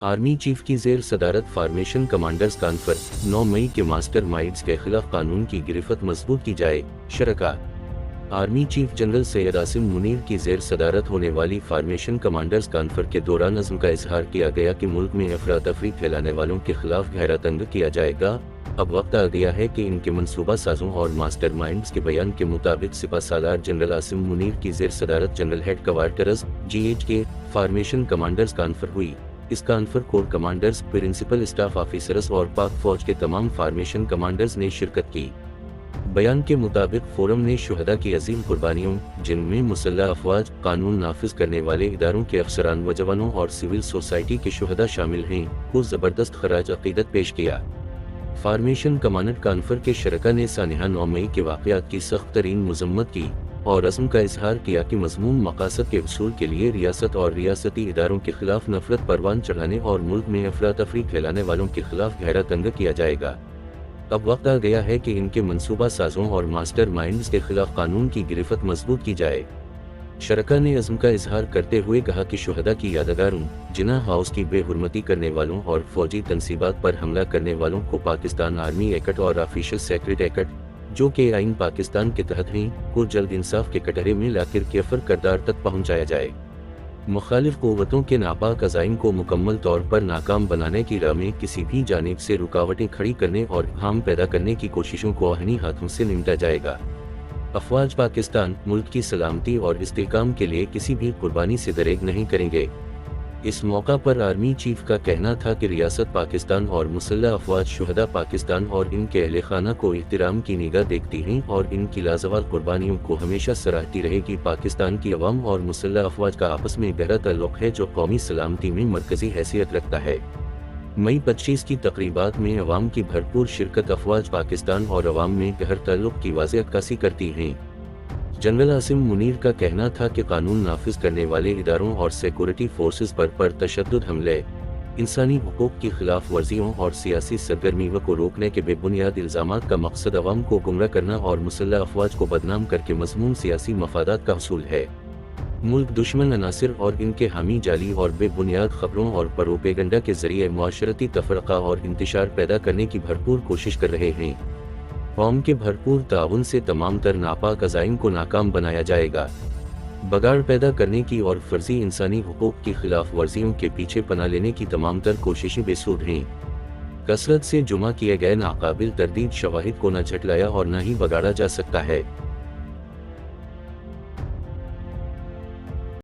Army chief की जेर सदारत फार्मेशन कमांडर्स कॉन्फ्रेंस 9 मई के मास्टर माइंड्स के खिलाफ कानून की गिरफ्त मजबूत की जाए। शरका army chief general Syed Asim Munir की जेर सदारत होने वाली फार्मेशन कमांडर्स कॉन्फ्रेंस के दौरान अज़्म का इजहार किया गया कि मुल्क में अफरा तफरी फैलाने वालों के खिलाफ गहरा तंग किया जाएगा। अब वक्त आ गया है कि इनके मनसूबा साजों और मास्टर माइंड्स के बयान के मुताबिक सिपा सालार जनरल आसिम मुनीर की जेर सदारत जनरल हेड क्वार्टर्स GH फार्मेशन कमांडर्स कॉन्फ्रेंस हुई। इस conference corps commanders, principal staff officers और पाक फौज के तमाम फार्मेशन कमांडर्स ने शिरकत की। बयान के मुताबिक फोरम ने शुहदा की अजीम कुर्बानियों, जिनमें मुसल्लह अफवाज, कानून नाफिज करने वाले इदारों के अफसरान व जवानों और सिविल सोसाइटी के शुहदा शामिल हैं, को ज़बरदस्त खराज अकीदत पेश किया। फार्मेशन कमांडर कॉन्फ्रेंस के शरका ने सानिहा 9 मई के वाक़यात की सख्त तरीन मजम्मत की और अज़्म का इजहार किया कि मज़मूम मकासद के उसूल के लिए रियासत और रियासती इदारों के खिलाफ नफरत परवान चढ़ाने और मुल्क में अफरा तफरी फैलाने वालों के खिलाफ गहरा तंग किया जाएगा। अब वक्त आ गया है कि इनके मनसूबा साजों और मास्टर माइंड्स के खिलाफ कानून की गिरफ्त मजबूत की जाए। शरका ने अज़्म का इजहार करते हुए कहा कि शुहदा की यादगारों, जिना हाउस की बेहुरमती करने वालों और फौजी तनसीबात पर हमला करने वालों को पाकिस्तान आर्मी एक्ट और ऑफिशियल सेक्रेट एक्ट, जो कि आइन पाकिस्तान के तहत हैं, को जल्द इंसाफ के कटहरे में लाकर केफर करदार तक पहुंचाया जाए। मुखालिफ क़ुव्वतों के नापाक अज़ाइम को मुकम्मल तौर पर नाकाम बनाने की राह में किसी भी जानिब से रुकावटें खड़ी करने और इब्हाम पैदा करने की कोशिशों को आहनी हाथों से निपटा जाएगा। अफवाज पाकिस्तान मुल्क की सलामती और इस्तेहकाम के लिए किसी भी कुर्बानी से दरेग नहीं करेंगे। इस मौका पर आर्मी चीफ का कहना था कि रियासत पाकिस्तान और मुसल्लह अफवाज शुहदा पाकिस्तान और इनके अहले खाना को एहतराम की निगाह देखती हैं और इनकी लाजवाब कुर्बानियों को हमेशा सराहती रहेगी। पाकिस्तान की अवाम और मुसल्लह अफवाज का आपस में गहरा ताल्लुक है, जो कौमी सलामती में मरकजी हैसियत रखता है। मई 25 की तकरीबात में अवाम की भरपूर शिरकत अफवाज पाकिस्तान और अवाम में गहर ताल्लुक की वाज़ेह अक्कासी करती हैं। जनरल आसिम मुनीर का कहना था कि कानून नाफिज करने वाले इदारों और सिक्योरिटी फोर्सेस पर तशद्दुद हमले, इंसानी हुकूक की खिलाफ वर्जियों और सियासी सरगर्मियों को रोकने के बेबुनियाद इल्ज़ामात का मकसद अवाम को गुमराह करना और मुसल्लह अफवाज को बदनाम करके मज़मूम सियासी मफादात का हसूल है। मुल्क दुश्मन अनासिर और इनके हामी जाली और बेबुनियाद खबरों और प्रोपेगेंडा के जरिए मुआशरती तफरका और इंतशार पैदा करने की भरपूर कोशिश कर रहे हैं। कौम के भरपूर ताउन से तमाम तर नापाक अज़ाइम को नाकाम बनाया जाएगा। बगाड़ पैदा करने की और फर्जी इंसानी हुकूक की खिलाफ वर्जियों के पीछे पना लेने की तमाम तर कोशिशें बेसूद हैं। कसरत से जुमा किए गए नाकाबिल तरदीद शवाहिद को न झटलाया और न ही बगाड़ा जा सकता है।